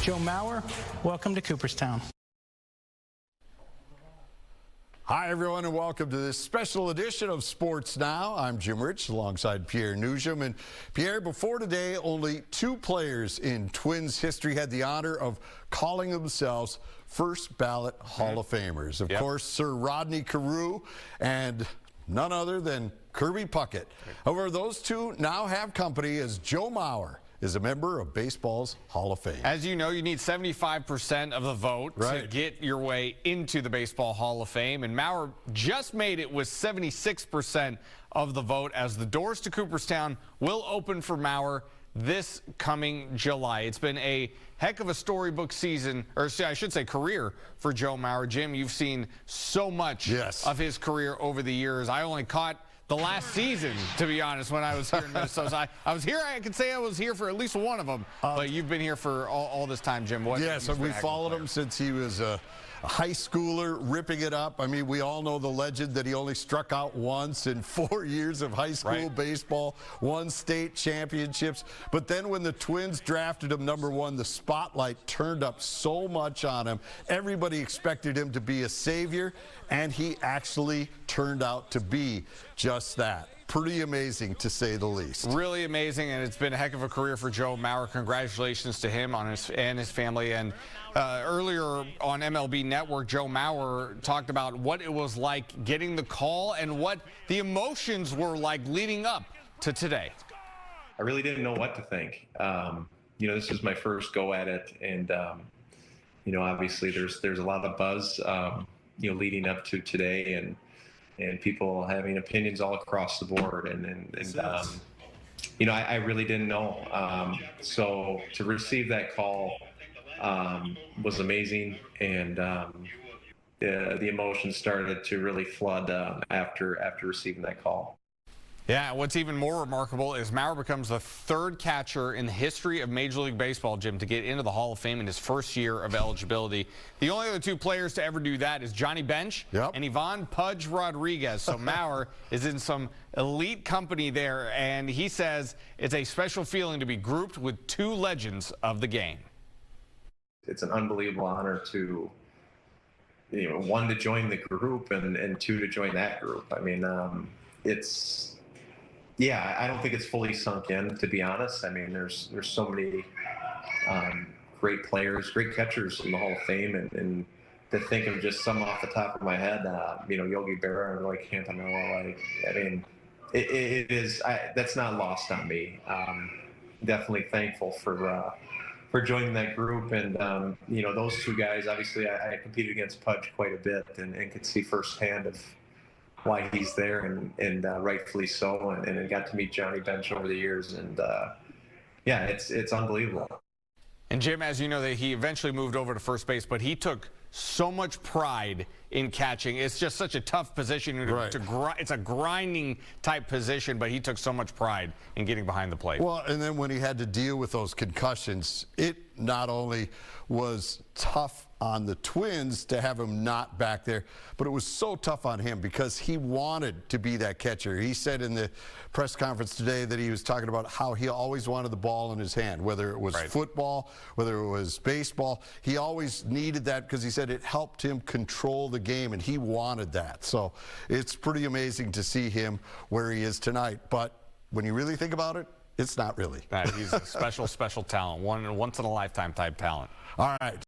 Joe Mauer, welcome to Cooperstown. Hi, everyone, and welcome to this special edition of Sports Now. I'm Jim Rich alongside Pierre Nugent. And Pierre, before today, only 2 players in Twins history had the honor of calling themselves first ballot Hall of Famers. Of course, Sir Rodney Carew and none other than Kirby Puckett. However, those two now have company as Joe Mauer is a member of baseball's Hall of Fame. As you know, you need 75% of the vote to get your way into the Baseball Hall of Fame, and Mauer just made it with 76% of the vote, as the doors to Cooperstown will open for Mauer this coming July. It's been a heck of a storybook season, or I should say career, for Joe Mauer. Jim, you've seen so much of his career over the years. I only caught the last season, to be honest, when I was here in Minnesota. I was here, I can say I was here for at least one of them, but you've been here for all this time, Jim. So we followed him since he was a high schooler, ripping it up. I mean, we all know the legend that he only struck out once in 4 years of high school baseball, 1 state championships. But then when the Twins drafted him #1, the spotlight turned up so much on him. Everybody expected him to be a savior, and he actually turned out to be just that. Pretty amazing, to say the least. Really amazing, and it's been a heck of a career for Joe Mauer. Congratulations to him and his family. And earlier on MLB Network, Joe Mauer talked about what it was like getting the call and what the emotions were like leading up to today. I really didn't know what to think. You know, this is my first go at it, and you know, obviously there's a lot of buzz, you know, leading up to today, and people having opinions all across the board, and you know, I really didn't know. So to receive that call was amazing, and the emotions started to really flood after receiving that call. Yeah, what's even more remarkable is Mauer becomes the 3rd catcher in the history of Major League Baseball, Jim, to get into the Hall of Fame in his first year of eligibility. The only other 2 players to ever do that is Johnny Bench and Ivan Pudge Rodriguez. So Mauer is in some elite company there, and he says it's a special feeling to be grouped with 2 legends of the game. It's an unbelievable honor to, you know, 1, to join the group, and 2, to join that group. I mean, yeah, I don't think it's fully sunk in, to be honest. I mean, there's so many great players, great catchers in the Hall of Fame, and to think of just some off the top of my head, you know, Yogi Berra and Roy Campanella, like, I mean, it is, that's not lost on me. Definitely thankful for joining that group, and you know, those 2 guys, obviously I competed against Pudge quite a bit, and could see firsthand of why he's there, and rightfully so, and I got to meet Johnny Bench over the years, and yeah, it's unbelievable. And Jim, as you know, that he eventually moved over to first base, but he took so much pride in catching. It's just such a tough position. It's a grinding type position, but he took so much pride in getting behind the plate. Well, and then when he had to deal with those concussions, it not only was tough on the Twins to have him not back there, but it was so tough on him because he wanted to be that catcher. He said in the press conference today that he was talking about how he always wanted the ball in his hand, whether it was football, whether it was baseball. He always needed that because he said it helped him control the game, and he wanted that. So it's pretty amazing to see him where he is tonight. But when you really think about it, it's not really. He's a special talent, once in a lifetime type talent. All right.